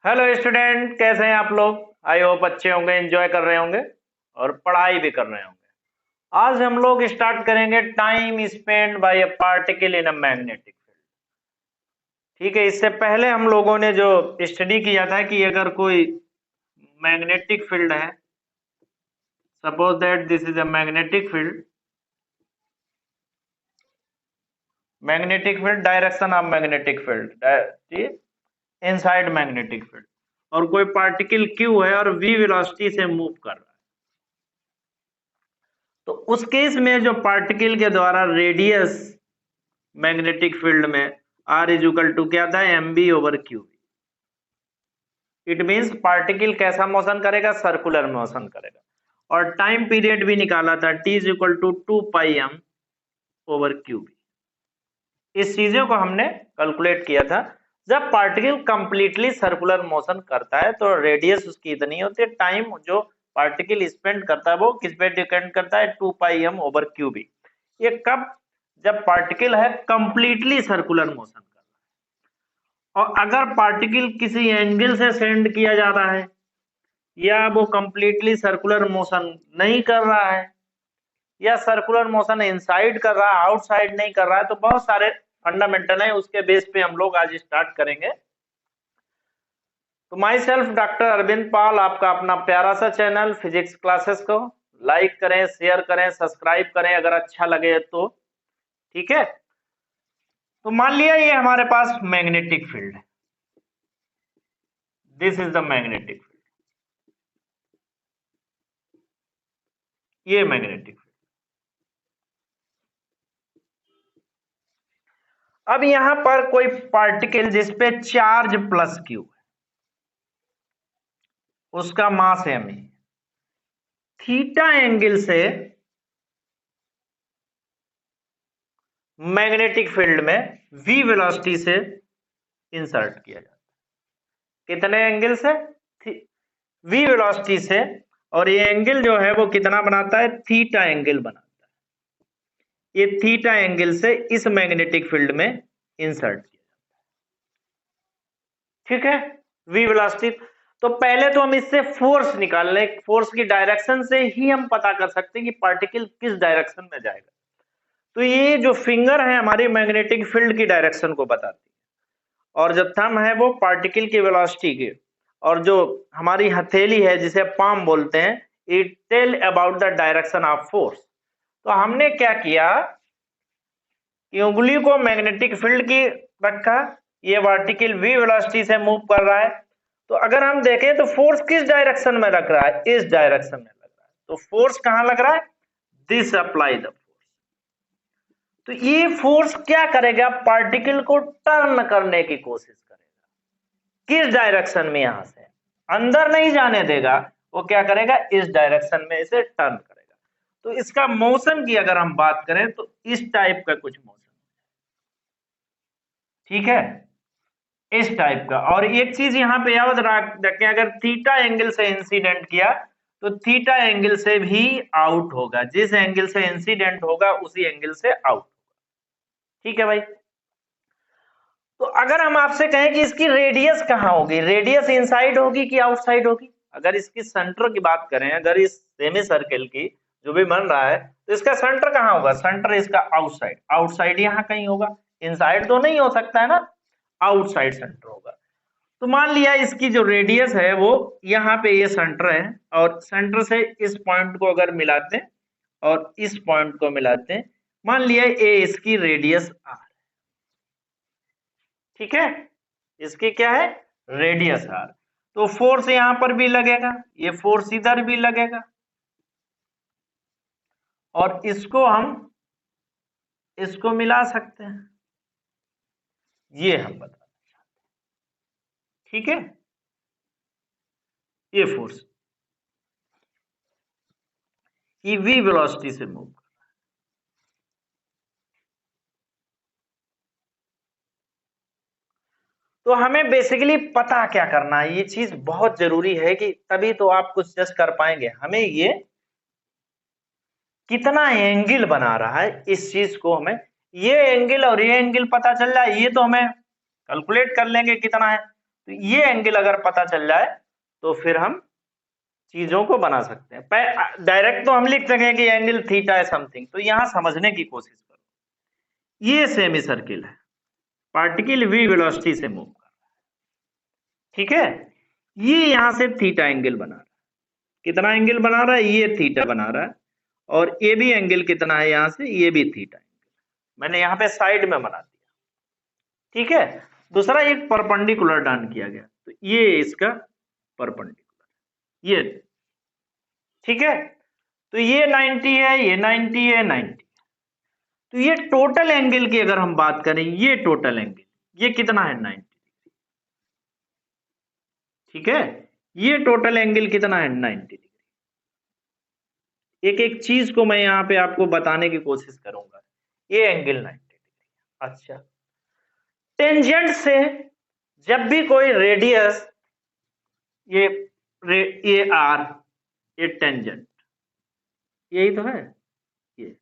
Hello student, कैसे हैं आप लोग। आई होप अच्छे होंगे, एंजॉय कर रहे होंगे और पढ़ाई भी कर रहे होंगे। आज हम लोग स्टार्ट करेंगे time spend bye a particle in a magnetic field. ठीक है, इससे पहले हम लोगों ने जो स्टडी किया था कि अगर कोई मैग्नेटिक फील्ड है, suppose that this is a magnetic field direction of magnetic field inside magnetic field, और कोई पार्टिकल क्यू है और v वेलोसिटी से मूव कर रहा है। तो उस केस में जो पार्टिकल के द्वारा रेडियस मैग्नेटिक फील्ड में r इज इक्वल टू क्या था, mb over Q. It means particle कैसा मोशन करेगा, सर्कुलर मोशन करेगा। और टाइम पीरियड भी निकाला था, t is equal to 2πm over Q. इस चीजों को हमने कैलकुलेट किया था। जब पार्टिकल कंप्लीटली सर्कुलर मोशन करता है तो रेडियस उसकी इतनी होती है, टाइम जो पार्टिकल स्पेंड करता है वो किस पे डिपेंड करता है, 2πm ओवर क्यू बी। ये कब, जब पार्टिकल है कंप्लीटली सर्कुलर मोशन कर रहा है। और अगर पार्टिकल किसी एंगल से सेंड किया जा रहा है या वो कंप्लीटली सर्कुलर मोशन नहीं कर रहा है या सर्कुलर मोशन इनसाइड कर रहा है, आउटसाइड नहीं कर रहा है, तो बहुत सारे फंडामेंटल है, उसके बेस पे हम लोग आज स्टार्ट करेंगे। तो माई सेल्फ डॉक्टर अरविंद पाल, आपका अपना प्यारा सा चैनल फिजिक्स क्लासेस को लाइक करें, शेयर करें, सब्सक्राइब करें अगर अच्छा लगे तो। ठीक है, तो मान लिया ये हमारे पास मैग्नेटिक फील्ड है, this is the magnetic field, ये मैग्नेटिक फील्ड। अब यहां पर कोई पार्टिकल जिसपे चार्ज प्लस क्यू है, उसका मास m है, थीटा एंगल से मैग्नेटिक फील्ड में v वेलोसिटी से इंसर्ट किया जाता है। कितने एंगल से, v वेलोसिटी से, और ये एंगल जो है वो कितना बनाता है, थीटा एंगल बनाता है। ये थीटा एंगल से इस मैग्नेटिक फील्ड में इंसर्ट किया जाता है। ठीक है, v वेलोसिटी। तो पहले तो हम इससे फोर्स निकाल लें, फोर्स की डायरेक्शन से ही हम पता कर सकते हैं कि पार्टिकल किस डायरेक्शन में जाएगा। तो ये जो फिंगर है हमारी मैग्नेटिक फील्ड की डायरेक्शन को बताती है, और जो थंब है वो पार्टिकल की वेलोसिटी की, और जो हमारी हथेली है जिसे पाम बोलते हैं, it tell about the direction of force. तो हमने क्या किया कि उंगली को मैग्नेटिक फील्ड की रखा, ये पार्टिकल v वेलोसिटी से मूव कर रहा है। तो अगर हम देखें तो फोर्स किस डायरेक्शन में लग रहा है, इस डायरेक्शन में लग रहा है। तो फोर्स कहां लग रहा है, दिस अप्लाई द फोर्स। तो ये फोर्स क्या करेगा, पार्टिकल को टर्न करने की कोशिश करेगा। किस डायरेक्शन में, यहां से अंदर नहीं जाने देगा, वो क्या करेगा, इस डायरेक्शन में इसे टर्न करेगा। तो इसका मोशन की अगर हम बात करें तो इस टाइप का कुछ मोशन, ठीक है, इस टाइप का। और एक चीज यहां पे याद रखें, अगर थीटा एंगल से इंसिडेंट किया तो थीटा एंगल से भी आउट होगा, जिस एंगल से इंसिडेंट होगा उसी एंगल से आउट। ठीक है भाई। तो अगर हम आपसे कहें कि इसकी रेडियस कहां होगी, रेडियस इनसाइड होगी कि आउटसाइड होगी। अगर इसकी सेंटर की बात करें, अगर इस सेमी सर्कल की जो भी बन रहा है, तो इसका सेंटर कहां होगा, सेंटर इसका आउटसाइड, आउटसाइड यहां कहीं होगा, इनसाइड तो नहीं हो सकता है ना, आउटसाइड सेंटर होगा। तो मान लिया इसकी जो रेडियस है वो यहाँ पे ये सेंटर है, और सेंटर से इस पॉइंट को अगर मिलाते हैं और इस पॉइंट को मिलाते हैं, मान लिया ये इसकी रेडियस आर। ठीक है, इसकी क्या है, रेडियस आर। तो फोर्स यहां पर भी लगेगा, ये फोर्स इधर भी लगेगा, और इसको हम इसको मिला सकते हैं, ये हम बताना चाहते हैं। ठीक है, ये फोर्स ये v वेलोसिटी से मूव, तो हमें बेसिकली पता क्या करना है, ये चीज बहुत जरूरी है कि तभी तो आप कुछ जज कर पाएंगे। हमें ये कितना एंगल बना रहा है, इस चीज को हमें, ये एंगल और ये एंगल पता चल जाए, ये तो हमें कैलकुलेट कर लेंगे कितना है। तो ये एंगल अगर पता चल जाए तो फिर हम चीजों को बना सकते हैं। डायरेक्ट तो हम लिख सकें कि एंगल थीटा है समथिंग, तो यहां समझने की कोशिश करो। ये सेमी सर्किल है, पार्टिकल v वेलोसिटी से मूव कर रहा है, ठीक है। ये यहां से थीटा एंगल बना रहा है। कितना एंगल बना रहा है? ये थीटा बना रहा है। और ये भी एंगल कितना है यहां से? ये भी थीटा एंगल। मैंने यहां पे साइड में बना दिया, ठीक है। दूसरा एक परपेंडिकुलर डान किया गया, तो ये इसका परपेंडिकुलर, ये, ठीक है। तो ये 90 है, ये 90 है, 90। तो ये टोटल एंगल की अगर हम बात करें, ये टोटल एंगल ये कितना है? 90, ठीक है। ये टोटल एंगल कितना है? 90 डिग्री। एक एक चीज को मैं यहां पे आपको बताने की कोशिश करूंगा। ये एंगल 90 डिग्री। अच्छा, टेंजेंट से जब भी कोई रेडियस, ये ये आर, ये टेंजेंट, यही तो है। ये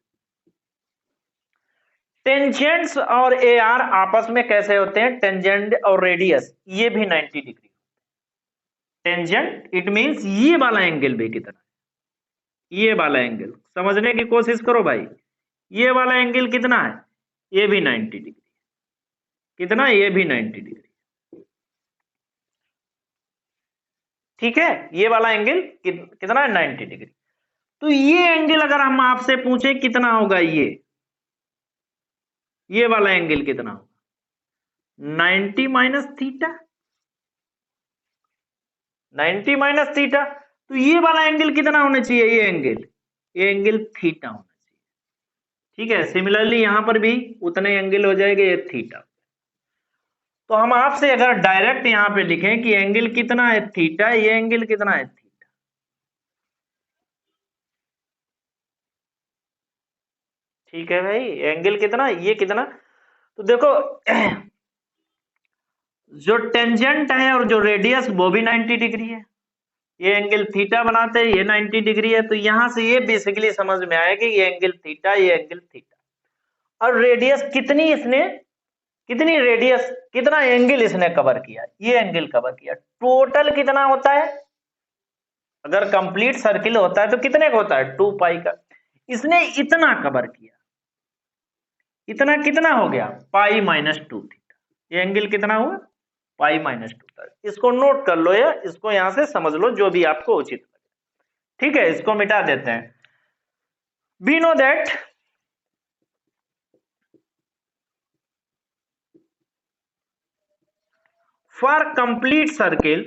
टेंजेंट्स और ए आर आपस में कैसे होते हैं? टेंजेंट और रेडियस ये भी 90 डिग्री। टेंजेंट इट मींस ये वाला एंगल भी कितना है? ये वाला एंगल समझने की कोशिश करो भाई। ये वाला एंगल कितना है? ये भी 90 डिग्री। कितना? ये भी 90 डिग्री, ठीक है। ये वाला एंगल कितना है? 90 डिग्री। तो ये एंगल अगर हम आपसे पूछें कितना होगा, ये वाला एंगल कितना होगा? 90 माइनस थीटा, 90 माइनस थीटा। तो ये वाला एंगल कितना होना चाहिए? ये एंगल थीटा होना चाहिए, ठीक है। सिमिलरली यहां पर भी उतने एंगल हो जाएंगे, ये थीटा। तो हम आपसे अगर डायरेक्ट यहां पे लिखें कि एंगल कितना है? थीटा। ये एंगल कितना है? थीटा, ठीक है भाई। एंगल कितना? ये कितना? तो देखो जो टेंजेंट है और जो रेडियस वो भी 90 डिग्री है। ये एंगल थीटा बनाते हैं, ये 90 डिग्री है। तो यहां से ये बेसिकली समझ में आया कि ये एंगल थीटा, ये एंगल थीटा। और रेडियस कितनी, इसने कितनी रेडियस, कितना एंगल इसने कवर किया? ये एंगल कवर किया। टोटल कितना होता है? अगर कंप्लीट सर्किल होता है तो कितने का होता है? 2 पाई का। इसने इतना कवर किया। इतना कितना हो गया? पाई माइनस 2 थीटा। ये एंगल कितना हुआ? पाई माइनस 2 थीटा। इसको नोट कर लो या इसको यहां से समझ लो, जो भी आपको उचित लगे, ठीक है। इसको मिटा देते हैं। We know that for complete circle,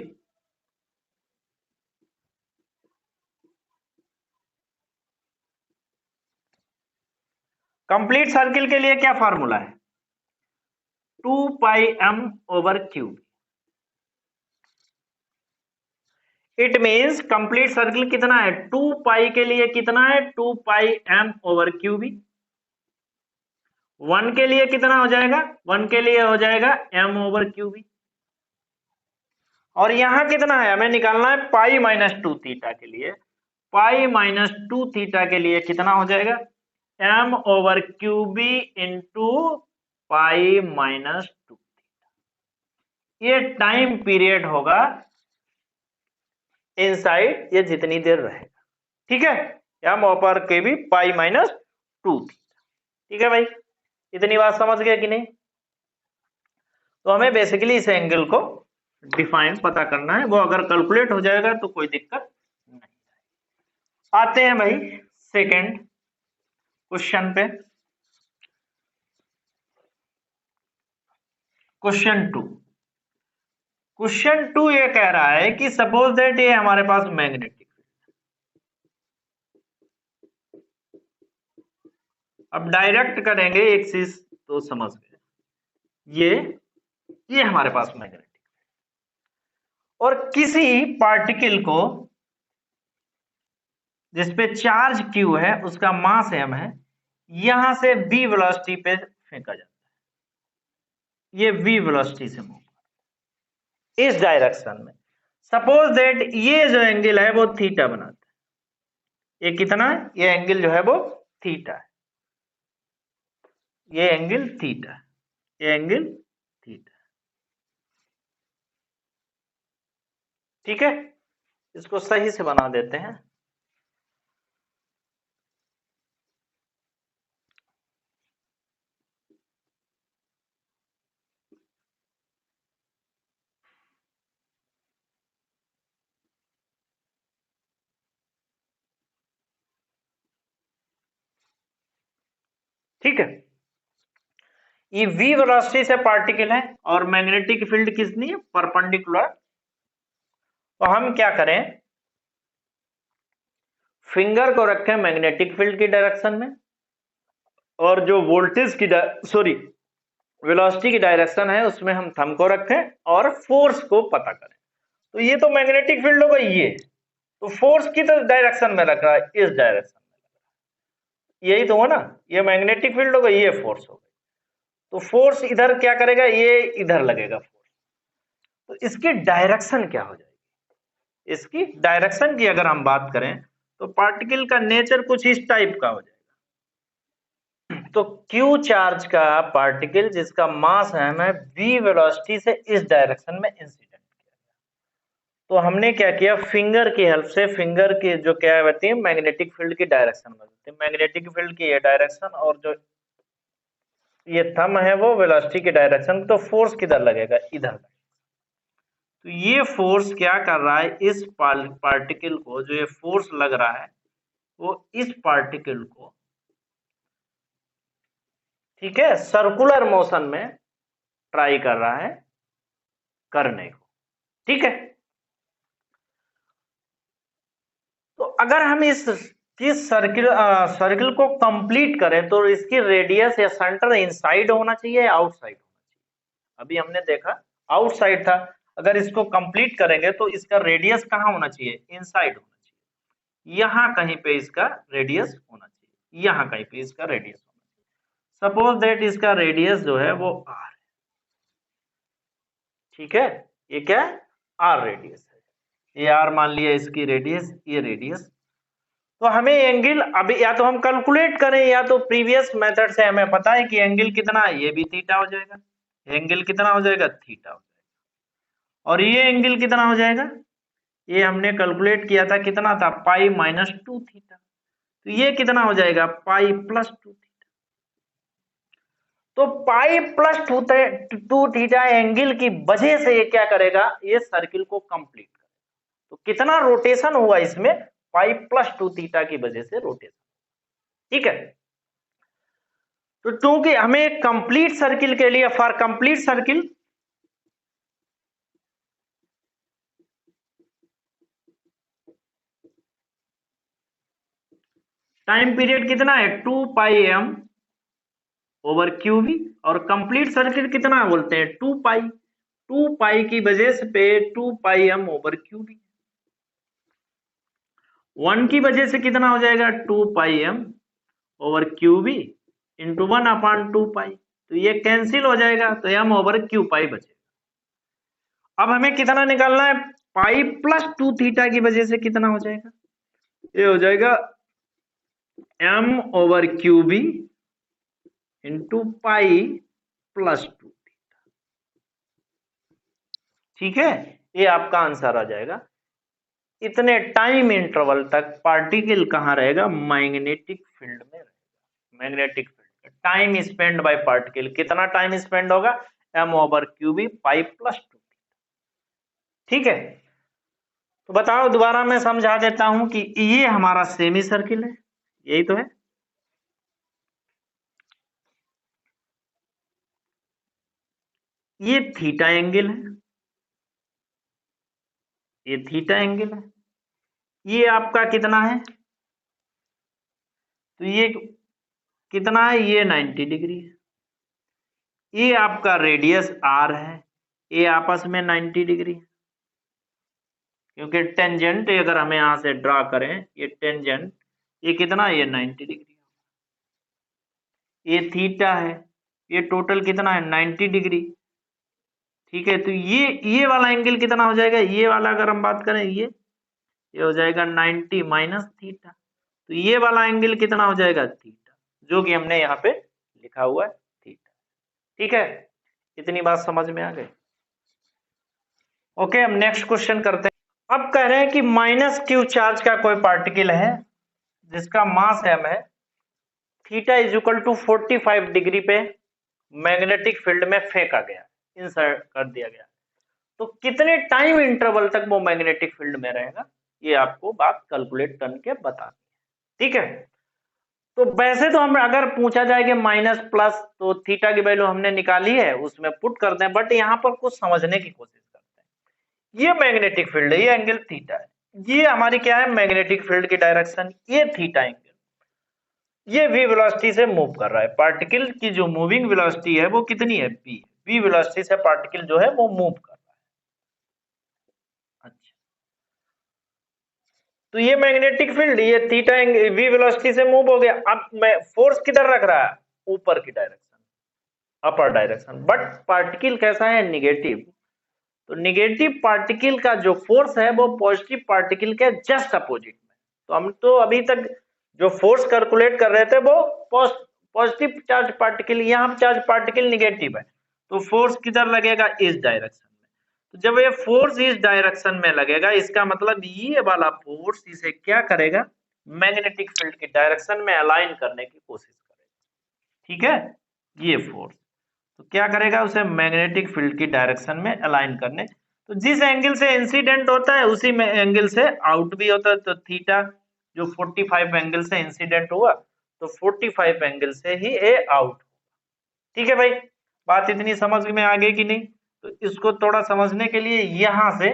complete circle के लिए क्या फार्मूला है? 2 pi m over cube. It means complete circle कितना है? 2 पाई के लिए कितना है? 2 पाई एम ओवर क्यूब। 1 के लिए कितना हो जाएगा? 1 के लिए हो जाएगा एम ओवर क्यूब। और यहां कितना है? हमें निकालना है पाई माइनस 2 थीटा के लिए। पाई माइनस 2 थीटा के लिए कितना हो जाएगा? M over QB into pi minus 2 theta. ये टाइम पीरियड होगा इनसाइड, ये जितनी देर रहेगा, ठीक है। M over QB pi minus 2 theta, ठीक है भाई। इतनी बात समझ गए कि नहीं? तो हमें बेसिकली इस एंगल को डिफाइन पता करना है। वो अगर कैलकुलेट हो जाएगा तो कोई दिक्कत नहीं। आते हैं भाई सेकंड क्वेश्चन पे। क्वेश्चन 2, क्वेश्चन 2 ये कह रहा है कि सपोज दैट ये हमारे पास मैग्नेटिक, अब डायरेक्ट करेंगे एक चीज तो समझ गए। ये हमारे पास मैग्नेटिक, और किसी पार्टिकल को जिसपे चार्ज Q है, उसका मास m है, यहां से v वेलोसिटी पे फेंका जाता है। ये v वेलोसिटी से मूव इस डायरेक्शन में। सपोज दैट ये जो एंगल है वो थीटा बनाता है। ये कितना है? ये एंगल जो है वो थीटा है। ये एंगल थीटा है, ये एंगल थीटा है। ठीक है, इसको सही से बना देते हैं। ठीक है, ये v वेलोसिटी से पार्टिकल है और मैग्नेटिक फील्ड कितनी है, परपेंडिकुलर। तो हम क्या करें, फिंगर को रखें मैग्नेटिक फील्ड की डायरेक्शन में, और जो वोल्टेज की सॉरी वेलोसिटी की डायरेक्शन है उसमें हम थंब को रखें और फोर्स को पता करें। तो ये तो मैग्नेटिक फील्ड होगा, ये तो फोर्स की तो डायरेक्शन में रख रहा है, इस डायरेक्शन में, यही तो हो ना, ये मैग्नेटिक फील्ड होगा, ये फोर्स होगा। तो फोर्स इधर क्या करेगा, ये इधर लगेगा फोर्स। तो इसकी डायरेक्शन क्या हो जाएगी, इसकी डायरेक्शन की अगर हम बात करें तो पार्टिकल का नेचर कुछ इस टाइप का हो जाएगा। तो Q चार्ज का पार्टिकल जिसका मास है हमें v वेलोसिटी से इस डायरेक्शन में इंसिडेंट किया, तो हमने क्या किया, फिंगर की हेल्प से, फिंगर की जो क्या होती है मैग्नेटिक फील्ड की डायरेक्शन बदलती है, मैग्नेटिक फील्ड की ये डायरेक्शन और जो ये थंब है वो वेलोसिटी की डायरेक्शन, तो फोर्स किधर लगेगा, इधर। तो ये फोर्स क्या कर रहा है, इस पार्टिकल को, जो ये फोर्स लग रहा है वो इस पार्टिकल को, ठीक है, सर्कुलर मोशन में ट्राई कर रहा है करने को। ठीक है, तो अगर हम इस सर्किल को कंप्लीट करें तो इसकी रेडियस या सेंटर इनसाइड होना चाहिए या आउटसाइड होना चाहिए। अभी हमने देखा आउटसाइड था, अगर इसको कंप्लीट करेंगे तो इसका रेडियस कहाँ होना चाहिए, इनसाइड होना चाहिए, यहाँ कहीं पे इसका रेडियस होना चाहिए, यहाँ कहीं पे इसका रेडियस होना चाहिए। सपोज दैट इसका रेडियस जो है वो r है, ठीक है, ये क्या है, r रेडियस है, ये r मान लिया इसकी रेडियस, ये रेडियस। तो हमें एंगल अभी या तो हम कैलकुलेट करें या तो प्रीवियस मेथड से हमें पता है कि एंगल कितना है, ये भी थीटा हो जाएगा, एंगल कितना हो जाएगा, थीटा हो जाएगा, और ये एंगल कितना हो जाएगा, ये हमने कैलकुलेट किया था, कितना था, पाई माइनस 2 थीटा, तो ये कितना हो जाएगा, पाई प्लस 2 थीटा। तो पाई प्लस 2 थीटा एंगल की वजह से ये क्या करेगा, ये सर्किल को कंप्लीट करेगा। तो कितना रोटेशन हुआ इसमें, पाई प्लस 2 थीटा की वजह से रोटेशन। ठीक है, तो क्योंकि हमें कंप्लीट सर्किल के लिए, for complete circle time period कितना है, 2 pi m over Q B, और कंप्लीट सर्किल कितना बोलते हैं, 2 पाई, 2 पाई की वजह से पे 2 pi m over Q B, 1 की वजह से कितना हो जाएगा, 2 pi m over Q B into 1 upon 2 pi, तो ये कैंसिल हो जाएगा, तो एम ओवर क्यू पाई बचेगा। अब हमें कितना निकालना है, पाई प्लस 2 थीटा की वजह से कितना हो जाएगा, ये हो जाएगा M over Q B into pi plus 2 theta. ठीक है, ये आपका आंसर आ जाएगा। इतने टाइम इंटरवल तक पार्टिकल कहां रहेगा, मैग्नेटिक फील्ड में रहेगा। Magnetic field time spend by particle कितना टाइम स्पेंड होगा, M over Q B pi plus 2। ठीक है, तो बताओ, दोबारा मैं समझा देता हूं कि ये हमारा सेमी सर्किल है, यही तो है, ये थीटा एंगल है, ये थीटा एंगल है, ये आपका कितना है, तो ये कितना है, ये 90 डिग्री है, ये आपका रेडियस r है, ये आपस में 90 डिग्री है, क्योंकि टेंजेंट अगर हमें यहां से ड्रा करें, ये टेंजेंट ये कितना है, ये 90 डिग्री, ये थीटा है, ये टोटल कितना है, 90 डिग्री। ठीक है, तो ये वाला एंगल कितना हो जाएगा, ये वाला अगर हम बात करें, ये हो जाएगा 90 माइनस थीटा, तो ये वाला एंगल कितना हो जाएगा, थीटा, जो कि हमने यहाँ पे लिखा हुआ है थीटा। ठीक है, इतनी बात समझ में आ गई। ओके, हम नेक्स्ट क्वेश्चन करते हैं। अब कह रहे हैं कि माइनस क्यू चार्ज का कोई पार्टिकल है जिसका मास m है, theta is equal to 45 degree पे मैग्नेटिक फील्ड में फेंका गया, इंसर्ट कर दिया गया, तो कितने टाइम इंटरवल तक वो मैग्नेटिक फील्ड में रहेगा, ये आपको बात कैलकुलेट करके बतानी है। ठीक है, तो वैसे तो हम अगर पूछा जाए कि माइनस प्लस, तो थीटा की वैल्यू हमने निकाली है, उसमें पुट करते हैं, बट यहाँ पर कुछ समझने की कोशिश करते हैं। ये मैग्नेटिक फील्ड है, ये एंगल थीटा है, ये हमारी क्या है, मैग्नेटिक फील्ड की डायरेक्शन, ये थीटा एंगल, ये v वेलोसिटी से मूव कर रहा है। पार्टिकल की जो मूविंग वेलोसिटी है वो कितनी है, v वेलोसिटी से पार्टिकल जो है वो मूव कर रहा है। अच्छा, तो ये मैग्नेटिक फील्ड, ये थीटा v वेलोसिटी से मूव हो गया। अब मैं फोर्स किधर रख रहा है, ऊपर की direction, upper direction, but particle कैसा है, निगेटिव। तो निगेटिव पार्टिकल का जो फोर्स है वो पॉजिटिव पार्टिकल के जस्ट अपोजिट में। तो हम तो अभी तक जो फोर्स कैलकुलेट कर रहे थे वो पॉजिटिव चार्ज पार्टिकल, यहाँ चार्ज पार्टिकल निगेटिव है, तो फोर्स किधर लगेगा, इस डायरेक्शन में। तो जब ये फोर्स इस डायरेक्शन में लगेगा, इसका मतलब ये वाला फोर्स इसे क्या करेगा, मैग्नेटिक फील्ड की डायरेक्शन में अलाइन करने की कोशिश करेगा। ठीक है, ये फोर्स तो क्या करेगा, उसे मैग्नेटिक फील्ड की डायरेक्शन में अलाइन करने, तो जिस एंगल से इंसिडेंट होता है उसी में एंगल से आउट भी होता है। तो थीटा जो 45 एंगल से इंसिडेंट हुआ, तो 45 एंगल से ही ए आउट। ठीक है भाई, बात इतनी समझ में आ गई कि नहीं। तो इसको थोड़ा समझने के लिए यहां से,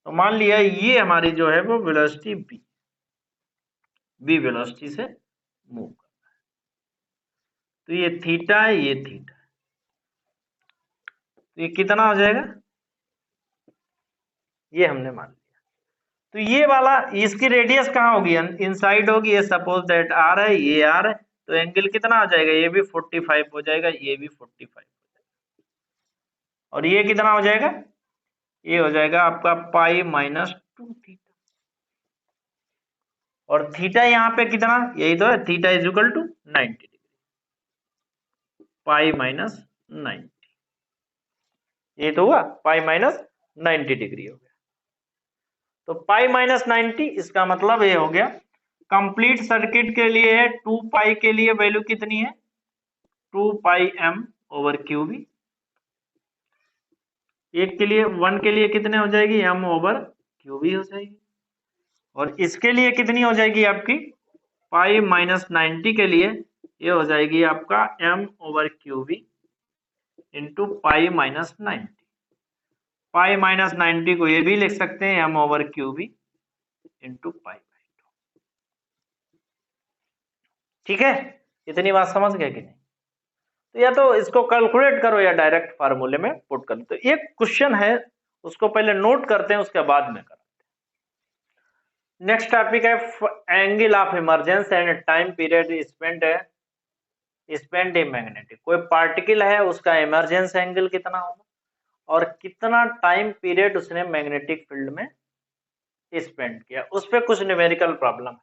तो मान लिया ये हमारी जो है वो वेलोसिटी v वेलोसिटी से मूव कर रहा है, तो ये थीटा है, ये थीटा है, तो ये कितना हो जाएगा, ये हमने मान लिया। तो ये वाला, इसकी रेडियस कहाँ होगी, इनसाइड होगी, ये सपोज दैट आर है, ये आर है, तो एंगल कितना हो जाएगा, ये भी 45 हो जाएगा, ये भी 45 हो जाएगा, और ये कितना हो जाएगा, ये हो जाएगा आपका पाई माइनस 2 थीटा, और थीटा यहाँ पे कितना, यही तो है, theta is equal to 90 degree, pi minus 90, ये तो हुआ पाई माइनस 90 डिग्री हो गया। तो पाई माइनस 90, इसका मतलब ये हो गया, कंप्लीट सर्किट के लिए है 2 पाई के लिए वैल्यू कितनी है, 2 pi m over Q B, एक के लिए 1 के लिए कितने हो जाएगी, एम ओवर क्यू बी हो जाएगी, और इसके लिए कितनी हो जाएगी आपकी, पाई माइनस 90 के लिए ये हो जाएगी आपका M over Q B into pi minus 90। Pi minus 90 को ये भी लिख सकते हैं M over Q B into pi by 2। ठीक है, इतनी बात समझ गए कि नहीं। तो या तो इसको कैलकुलेट करो या डायरेक्ट फार्मूले में पुट करो। तो एक क्वेश्चन है, उसको पहले नोट करते हैं, उसके बाद में करते हैं। नेक्स्ट टॉपिक है angle of emergence and time period spend in magnetic. कोई पार्टिकल है, उसका इमरजेंस एंगल कितना होगा और कितना टाइम पीरियड उसने मैग्नेटिक फील्ड में स्पेंड किया, उस पर कुछ न्यूमेरिकल प्रॉब्लम है।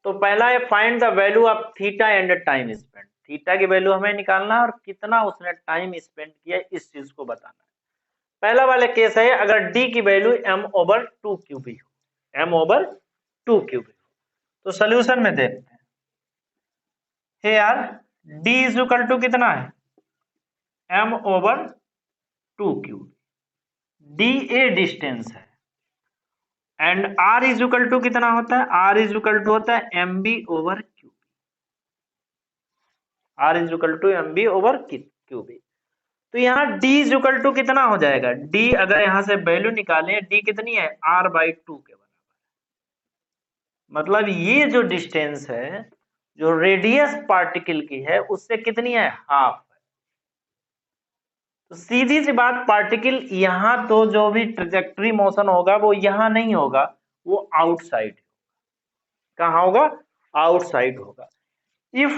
तो पहला है find the value of theta and time spend. Theta की वैल्यू हमें निकालना है और कितना उसने टाइम स्पेंड किया, इस चीज को बताना है। पहला वाला केस है, अगर डी की वैल्यू m ओवर 2 क्यूबी हो, m ओवर 2 क्यूबी हो, तो सोल्यूशन में देखते हैं। हे यार, d इज इक्वल टू कितना है, m over 2 cube, d a distance है, and r is equal to कितना होता है, r इज इक्वल टू होता है mb over QB, r is equal to mb over QB. तो यहाँ d इज इक्वल टू कितना हो जाएगा, d अगर यहाँ से वैल्यू निकालें, d कितनी है, r बाई 2 के बराबर। मतलब ये जो डिस्टेंस है, जो रेडियस पार्टिकल की है, उससे कितनी है, हाफ है। तो सीधी सी बात, पार्टिकल यहां तो जो भी ट्रेजेक्टरी मोशन होगा वो यहां नहीं होगा, वो आउटसाइड, कहां होगा, आउटसाइड होगा। If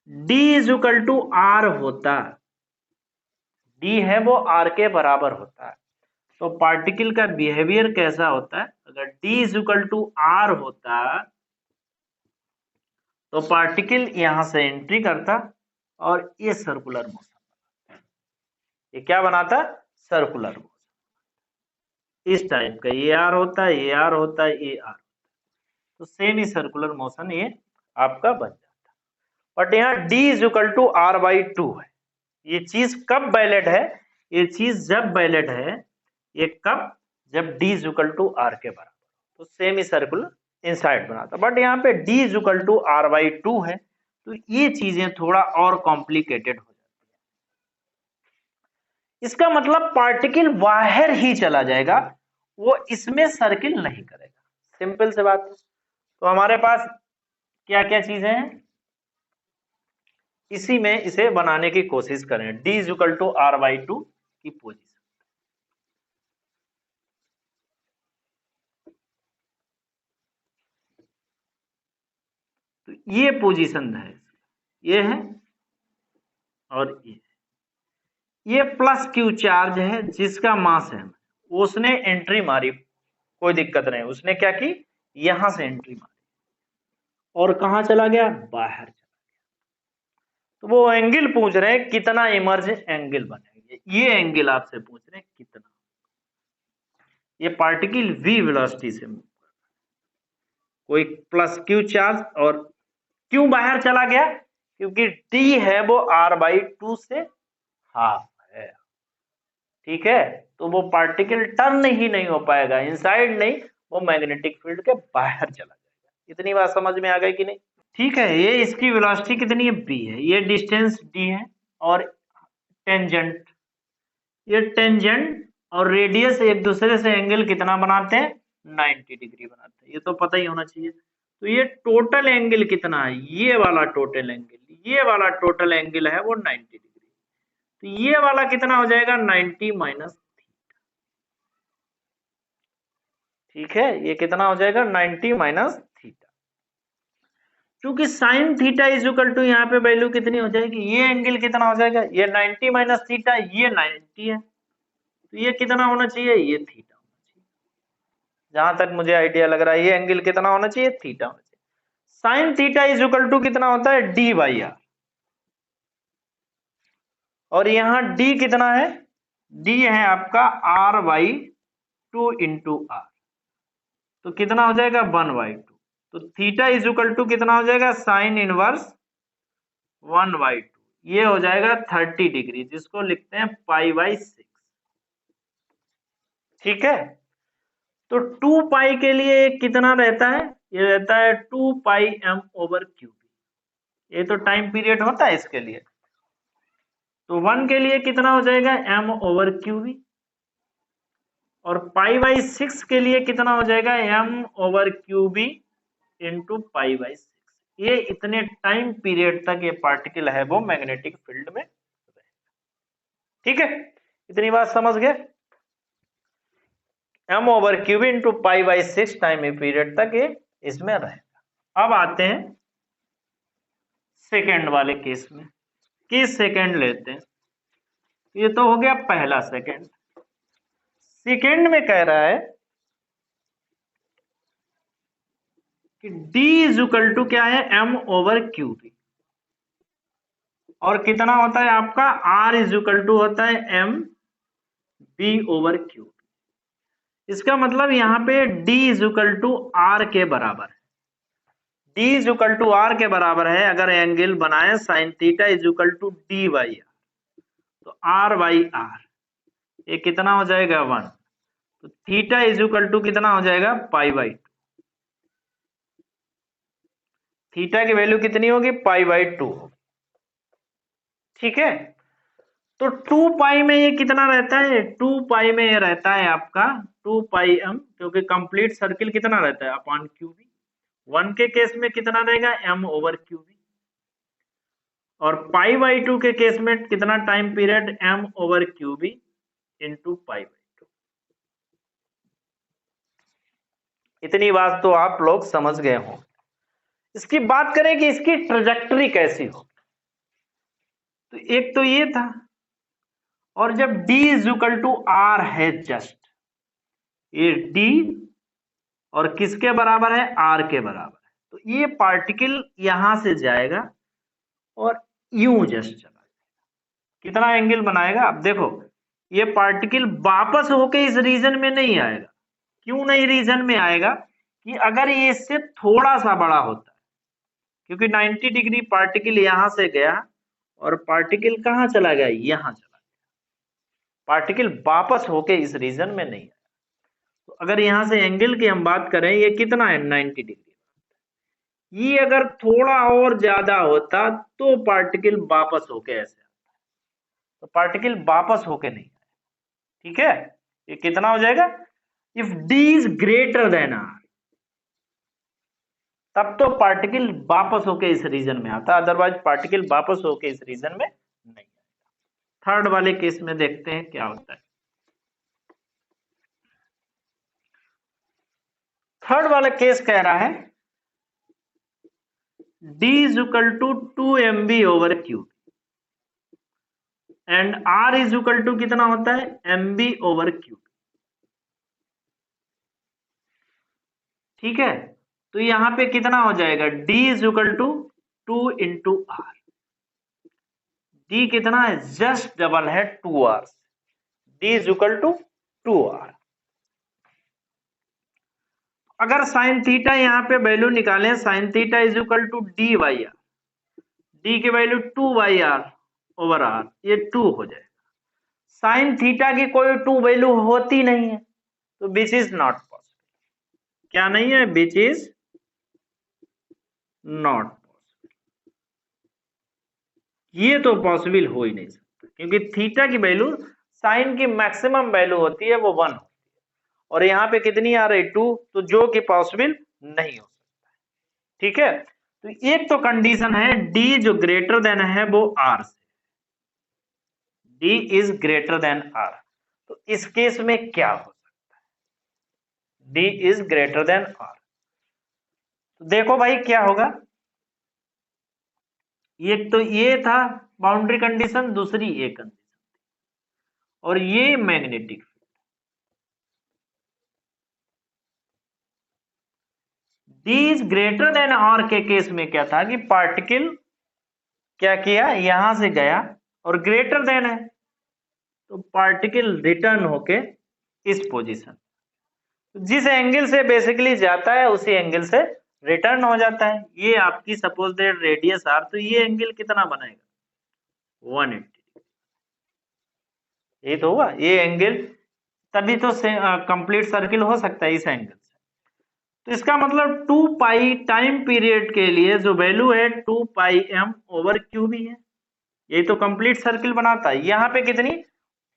d is equal to R होता, d है वो r के बराबर होता है, तो पार्टिकल का बिहेवियर कैसा होता है, अगर d is equal to R होता तो पार्टिकल यहां से एंट्री करता और ये सर्कुलर मोशन, ये क्या बनाता, सर्कुलर मोशन। इस टाइप का, ये आर होता है, ये आर होता है, ये आर, तो सेमी सर्कुलर मोशन ये आपका बन जाता है। बट यहाँ d is equal to R by two है। ये चीज कब वैलिड है? ये चीज जब वैलिड है, ये कब? जब d is equal to R के बराबर, तो सेमी सर्कुलर इनसाइड बनाता। बट यहाँ पे d is equal to R by two है, तो ये चीजें थोड़ा और कॉम्प्लिकेटेड हो जाती है। इसका मतलब पार्टिकल बाहर ही चला जाएगा, वो इसमें सर्किल नहीं करेगा। सिंपल से बात है। तो हमारे पास क्या क्या चीजें हैं, इसी में इसे बनाने की कोशिश करें। d is equal to R by two की पोजीशन, तो ये पोजीशन है, ये है और ये प्लस क्यू चार्ज है जिसका मास है, उसने एंट्री मारी, कोई दिक्कत नहीं, उसने क्या की, यहां से एंट्री मारी और कहां चला गया, बाहर चला गया। तो वो एंगल पूछ रहे हैं कितना इमर्ज एंगल बनेगा, ये एंगल आपसे पूछ रहे हैं कितना। ये पार्टिकल v वेलोसिटी से मूव, कोई प्लस क्यू चार्ज, और क्यों बाहर चला गया, क्योंकि t है वो r बाई टू से हाफ है, ठीक है। तो वो पार्टिकल टर्न ही नहीं हो पाएगा, इनसाइड नहीं, वो मैग्नेटिक फील्ड के बाहर चला जाएगा। इतनी बात समझ में आ गई कि नहीं? ठीक है, ये इसकी वेलोसिटी कितनी है, b है, ये डिस्टेंस d है, और टेंजेंट, ये टेंजेंट और रेडियस एक दूसरे से एंगल कितना बनाते हैं, 90 डिग्री बनाते हैं, ये तो पता ही होना चाहिए। तो ये टोटल एंगल कितना है, ये वाला टोटल एंगल, ये वाला टोटल एंगल है वो 90 डिग्री। तो ये वाला कितना हो जाएगा, 90 माइनस थीटा, ठीक है। ये कितना हो जाएगा, 90 माइनस थीटा। क्योंकि sine theta is equal to, यहाँ पे वैल्यू कितनी हो जाएगी, ये एंगल कितना हो जाएगा, ये 90 माइनस थीटा, ये 90 है, तो ये कितना होना चाहिए, ये थीटा होना चाहिए। जहां तक मुझे आइडिया लग रहा है, ये एंगल कितना होना चाहिए, थीटा होना चाहिए। Sine theta is equal to कितना होता है, डी बाई आर, और यहां डी कितना है, डी है आपका R by two into R, तो कितना हो जाएगा, 1/2। तो थीटा इज इक्वल टू कितना हो जाएगा, साइन इनवर्स 1/2, ये हो जाएगा 30 डिग्री, जिसको लिखते हैं पाई बाई 6, ठीक है। तो 2 पाई के लिए कितना रहता है, ये रहता है 2 पाई m ओवर क्यू, ये तो टाइम पीरियड होता है इसके लिए। तो 1 के लिए कितना हो जाएगा, m ओवर क्यू भी, और पाई बाई 6 के लिए कितना हो जाएगा, m over Q B into pi by 6। ये इतने टाइम पीरियड तक ये पार्टिकल है वो मैग्नेटिक फील्ड में रहेगा, ठीक है। इतनी बात समझ गए, m over Q B into pi by 6 time period तक ये इसमें रहेगा। अब आते हैं सेकेंड वाले केस में, केस सेकेंड लेते हैं। ये तो हो गया पहला सेकेंड। सेकेंड में कह रहा है कि d इज इक्वल टू क्या है, m ओवर क्यू बी, और कितना होता है आपका, r इज इक्वल टू होता है m b ओवर क्यू। इसका मतलब यहाँ पे d is equal to r के बराबर है, d is equal to r के बराबर है। अगर एंगल बनाए sine theta is equal to d by R, तो r बाई आर, ये कितना हो जाएगा, 1। तो थीटा इज इक्वल टू कितना हो जाएगा, पाई बाई 2, थीटा की वैल्यू कितनी होगी, पाई बाई 2, ठीक है। तो 2 पाई में ये कितना रहता है, 2 पाई में ये रहता है आपका 2 पाई m, क्योंकि कंप्लीट सर्किल कितना रहता है, अपॉन क्यू बी। 1 के केस में कितना रहेगा, m ओवर क्यू बी, और पाई बाई 2 के केस में कितना time period, m over Q B into pi by 2। इतनी बात तो आप लोग समझ गए हो। इसकी बात करें कि इसकी ट्रेजेक्टरी कैसी हो, तो एक तो ये था, और जब d is equal to R है, जस्ट ये d और किसके बराबर है, r के बराबर है, तो ये पार्टिकल यहां से जाएगा और यूं जस्ट चला जाएगा। कितना एंगल बनाएगा, अब देखो ये पार्टिकल वापस होके इस रीजन में नहीं आएगा। क्यों नहीं रीजन में आएगा? कि अगर ये इससे थोड़ा सा बड़ा होता है, क्योंकि 90 डिग्री पार्टिकल यहां से गया और पार्टिकल कहां चला गया? यहां चला गया। पार्टिकल वापस होके इस रीजन में नहीं आया। तो अगर यहां से एंगल की हम बात करें, ये कितना है? 90 डिग्री। ये अगर थोड़ा और ज्यादा होता तो पार्टिकल वापस होके ऐसे आता, तो पार्टिकल वापस होके नहीं आया। ठीक है, ये कितना हो जाएगा? If D is greater than R, तब तो पार्टिकल वापस होके इस रीजन में आता, अदरवाइज पार्टिकल वापस होके इस रीजन में नहीं आता। थर्ड वाले केस में देखते हैं क्या होता है। थर्ड वाला केस कह रहा है D is equal to 2mb over cube and R is equal to कितना होता है? mb over cube. ठीक है, तो यहां पे कितना हो जाएगा? D is equal to 2 into R। D कितना है? जस्ट डबल है 2R। D is equal to 2R। अगर साइन थीटा यहाँ पे वैल्यू निकालें, sine theta is equal to d by r, d की value 2 by r over r, ये 2 हो जाएगा। साइन थीटा की कोई 2 वैल्यू होती नहीं है, तो विच इज नॉट पॉसिबल। क्या नहीं है? Which is not possible. ये तो पॉसिबल हो ही नहीं सकता, क्योंकि थीटा की वैल्यू साइन की मैक्सिमम वैल्यू होती है वो 1 होती है, और यहाँ पे कितनी आ रही? 2, तो जो कि पॉसिबल नहीं हो सकता है। ठीक है, तो एक तो कंडीशन है डी जो ग्रेटर देन है वो आर से, D is greater than R. तो इस केस में क्या हो सकता है? D is greater than R. तो देखो भाई क्या होगा। एक तो ये था बाउंड्री कंडीशन, दूसरी ये कंडीशन, और ये magnetic field. D is greater than R के केस में क्या था कि पार्टिकल क्या किया? यहां से गया और ग्रेटर देन है, तो पार्टिकल रिटर्न होके इस पोजीशन, जिस एंगल से बेसिकली जाता है उसी एंगल से रिटर्न हो जाता है। ये आपकी सपोज दैट रेडियस आर, तो ये एंगल कितना बनेगा? 180। ये तो हुआ ये एंगल, तभी तो कंप्लीट सर्किल हो सकता है इस एंगल से। तो इसका मतलब 2 पाई टाइम पीरियड के लिए जो वैल्यू है 2 पाई एम ओवर क्यू भी है, ये तो कंप्लीट सर्किल बनाता है। यहाँ पे कितनी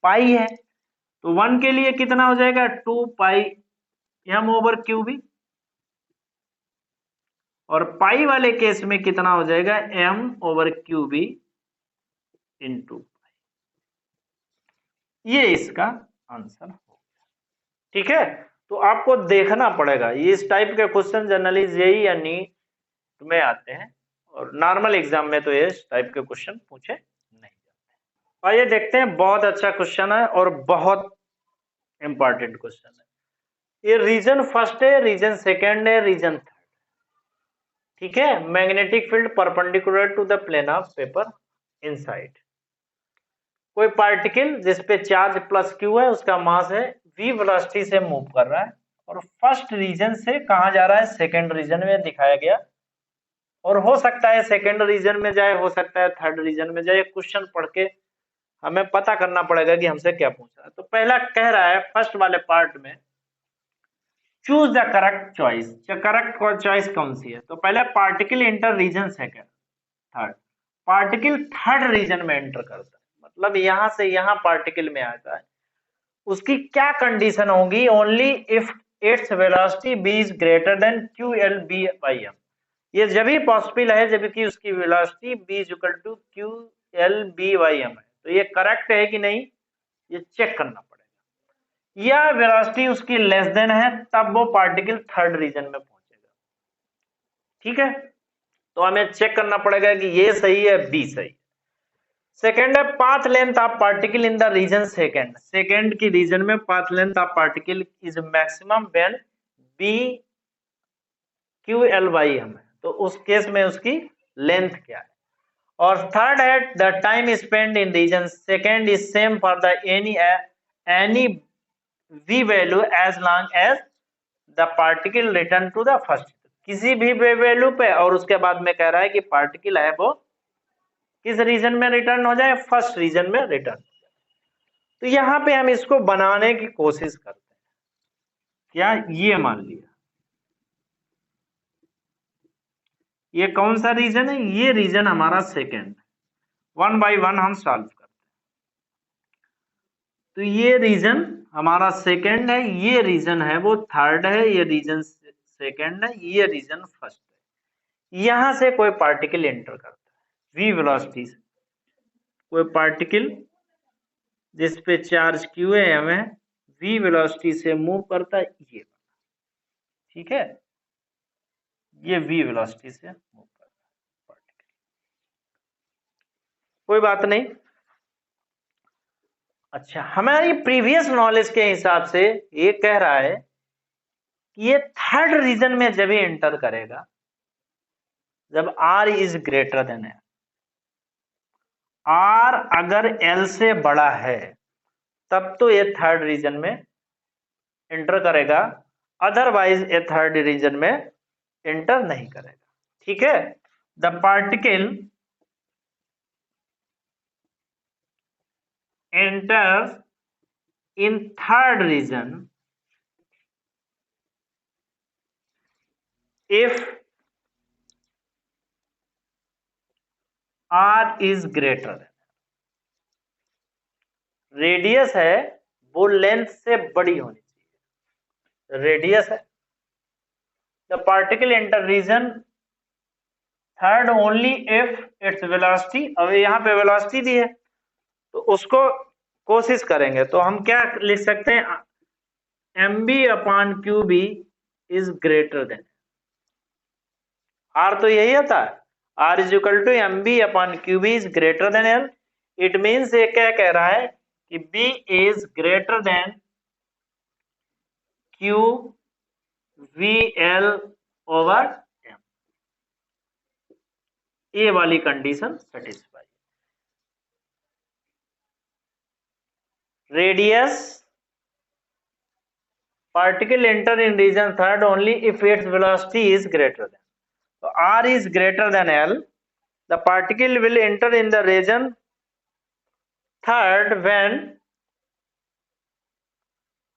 पाई है, तो 1 के लिए कितना हो जाएगा? 2 पाई एम ओवर क्यू भी, और पाई वाले केस में कितना हो जाएगा? एम ओवर क्यू भी इंटू पाई। ये इसका आंसर होगा। ठीक है, तो आपको देखना पड़ेगा, ये इस टाइप के क्वेश्चन जनरली जेईई या नीट में आते हैं, और नॉर्मल एग्जाम में तो ये इस टाइप के क्वेश्चन पूछे नहीं जाते। आइए देखते हैं, बहुत अच्छा क्वेश्चन है और बहुत इंपॉर्टेंट क्वेश्चन है। ये रीजन फर्स्ट है, रीजन सेकेंड है, रीजन थर्ड। ठीक है, magnetic field perpendicular to the plane of paper inside. कोई पार्टिकल जिसपे चार्ज प्लस क्यू है, उसका मास है v वेलोसिटी से मूव कर रहा है, और फर्स्ट रीजन से कहा जा रहा है? सेकेंड रीजन में दिखाया गया, और हो सकता है सेकेंड रीजन में जाए, हो सकता है थर्ड रीजन में जाए। क्वेश्चन पढ़ के हमें पता करना पड़ेगा कि हमसे क्या पूछ रहा है। तो पहला कह रहा है फर्स्ट वाले पार्ट में, choose the correct choice. Correct choice कौन सी है? तो पहले particle enter region second, third. Particle third region में एंटर करता है, मतलब यहां से यहां पार्टिकल में आता है, उसकी क्या कंडीशन होगी? Only if its velocity b is greater then QLB by m। ये जब भी पॉसिबल है जबकि उसकी velocity b is equal to QLB by m है। तो ये करेक्ट है कि नहीं, ये चेक करना पड़ेगा। या वेलोसिटी उसकी लेस देन है, तब वो पार्टिकल थर्ड रीजन में पहुंचेगा। ठीक है, तो हमें चेक करना पड़ेगा कि ये सही है, बी सही। सेकेंड है path length of particle in the region second. Second की रीजन में path length of particle is maximum when b QL by m है, तो उस केस में उसकी लेंथ क्या है? और थर्ड है the time spend in region second is same for the any v value as long as the particle return to the first, किसी भी वैल्यू पे, और उसके बाद में कह रहा है कि पार्टिकल है वो किस रीजन में रिटर्न हो जाए, फर्स्ट रीजन में रिटर्न। तो यहां पे हम इसको बनाने की कोशिश करते हैं। क्या ये मान लिया, ये कौन सा रीजन है, ये रीजन हमारा सेकेंड, वन बाय वन हम सॉल्व करते हैं। तो ये रीजन हमारा सेकेंड है, ये रीजन है वो थर्ड है, ये रीजन सेकेंड है, ये रीजन फर्स्ट है। यहां से कोई पार्टिकल एंटर करता है v वेलोसिटी से, कोई पार्टिकल जिस पे चार्ज q है m है, v वेलोसिटी से मूव करता है, ये ठीक है, ये v वेलोसिटी से मूव करता है पार्टिकल, कोई बात नहीं। अच्छा, हमारी प्रीवियस नॉलेज के हिसाब से ये कह रहा है कि ये थर्ड रीजन में जब ये एंटर करेगा जब r is greater than l, r अगर l से बड़ा है तब तो ये थर्ड रीजन में एंटर करेगा, अदरवाइज ये थर्ड रीजन में एंटर नहीं करेगा। ठीक है, the particle enters in third region if r is greater, radius है वो लेंथ से बड़ी होनी चाहिए, रेडियस है, the particle enter region third only if its velocity, अब यहाँ पे वेलोसिटी दी है तो उसको कोशिश करेंगे, तो हम क्या लिख सकते हैं, mb upon qb is greater than, r तो यही आता है, r is equal to mb upon qb is greater than l। It means ये क्या कह रहा है कि b is greater than q vl over m, ये वाली condition satisfy. Radius particle enter in region third only if its velocity is greater than, so r is greater than l, the particle will enter in the region third when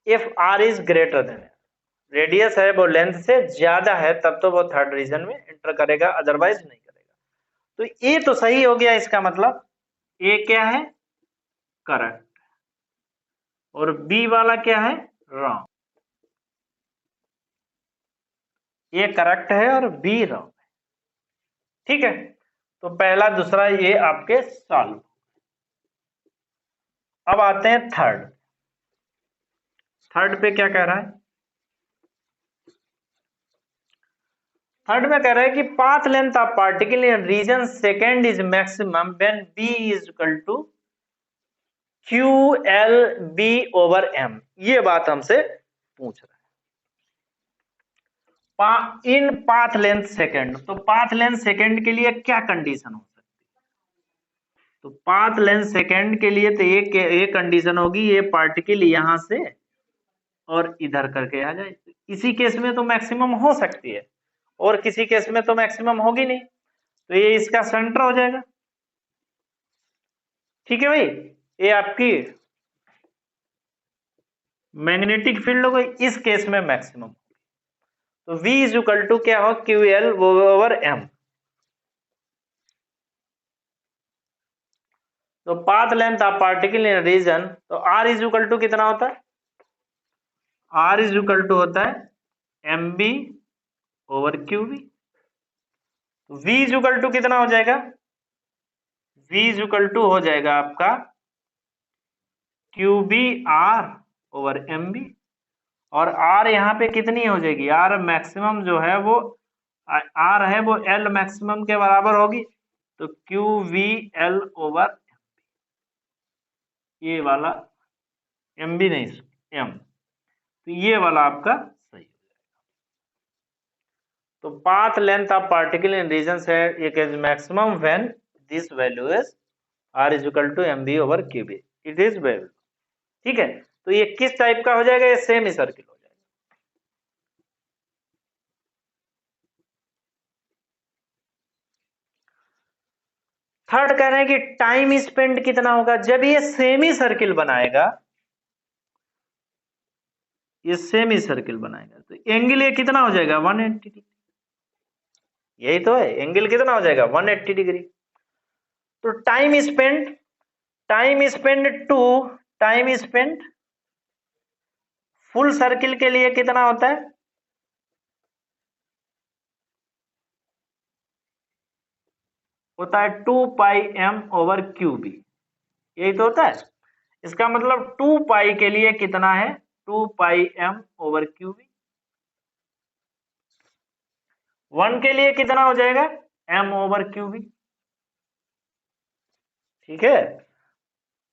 if r is greater than l, radius है वो length से ज्यादा है तब तो वो third region में enter करेगा, अदरवाइज नहीं करेगा। तो ए तो सही हो गया, इसका मतलब ए क्या है, करेक्ट, और बी वाला क्या है, रॉन्ग। ये करेक्ट है और बी रॉन्ग है। ठीक है, तो पहला दूसरा ये आपके सॉल्व। अब आते हैं थर्ड, थर्ड पे क्या कह रहा है, थर्ड में कह रहा है कि path length of particle in region second is maximum when b is equal to QLB over m, ये बात हमसे पूछ रहा है। इन पाथ लेंथ सेकेंड, तो पाथ लेंथ सेकेंड के लिए क्या कंडीशन हो सकती है, तो पाथ लेंथ सेकेंड के लिए तो ये कंडीशन होगी, ये पार्टिकल यहां से और इधर करके आ जाए, इसी केस में तो मैक्सिमम हो सकती है और किसी केस में तो मैक्सिमम होगी नहीं, तो ये इसका सेंटर हो जाएगा। ठीक है भाई, ये आपकी मैग्नेटिक फील्ड हो गई, इस केस में मैक्सिमम, तो V इज इक्वल टू क्या हो, QL ओवर M। तो path length of particle in region, तो R इज इक्वल टू कितना होता है, R इज इक्वल टू होता है MB ओवर QB, तो V इज इक्वल टू कितना हो जाएगा, V इज इक्वल टू हो जाएगा आपका QBR ओवर MB, और R यहाँ पे कितनी हो जाएगी, R मैक्सिमम जो है वो R है वो L मैक्सिमम के बराबर होगी, तो QVL ओवर ये वाला MB नहीं M, तो ये वाला आपका सही हो जाएगा। तो path length of particle in region है एक is maximum when this value is r is equal to mb over cube, it is value. ठीक है, तो ये किस टाइप का हो जाएगा, ये सेमी सर्किल हो जाएगा। थर्ड कह रहे हैं कि टाइम स्पेंड कितना होगा जब ये सेमी सर्किल बनाएगा, ये सेमी सर्किल बनाएगा तो एंगल ये कितना हो जाएगा 180 डिग्री, यही तो है, एंगल कितना हो जाएगा 180 डिग्री। तो टाइम स्पेंड फुल सर्किल के लिए कितना होता है, होता है 2 पाई m ओवर क्यूब, यही तो होता है। इसका मतलब 2 पाई के लिए कितना है, 2 पाई m ओवर क्यूब। 1 के लिए कितना हो जाएगा m ओवर क्यूब। ठीक है,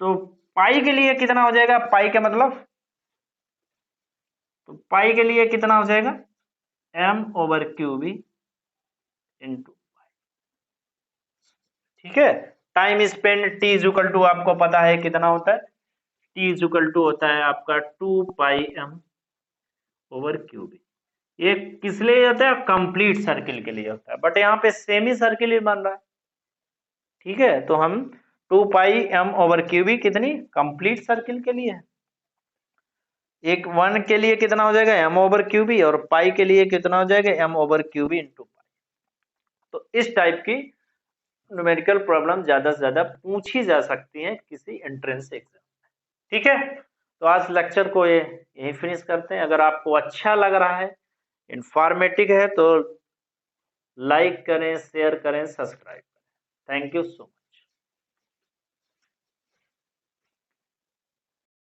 तो पाई के लिए कितना हो जाएगा, पाई का मतलब, तो पाई के लिए कितना हो जाएगा m over cube into pi. ठीक है, time spend t equal to आपको पता है कितना होता है, t इक्वल टू होता है आपका 2 पाई m ओवर क्यूब। ये किस लिए होता है, कंप्लीट सर्किल के लिए होता है, बट यहाँ पे सेमी सर्किल ही बन रहा है। ठीक है, तो हम 2 पाई m ओवर क्यूब कितनी, कंप्लीट सर्किल के लिए है। एक 1 के लिए कितना हो जाएगा m ओवर क्यूब और पाई के लिए कितना हो जाएगा m ओवर क्यूब इंटू पाई। तो इस टाइप की न्यूमेरिकल प्रॉब्लम ज्यादा से ज्यादा पूछी जा सकती है किसी एंट्रेंस एग्जाम में। ठीक है, तो आज लेक्चर को ये यही फिनिश करते हैं। अगर आपको अच्छा लग रहा है, इंफॉर्मेटिव है, तो लाइक करें, शेयर करें, सब्सक्राइब करें। Thank you so much.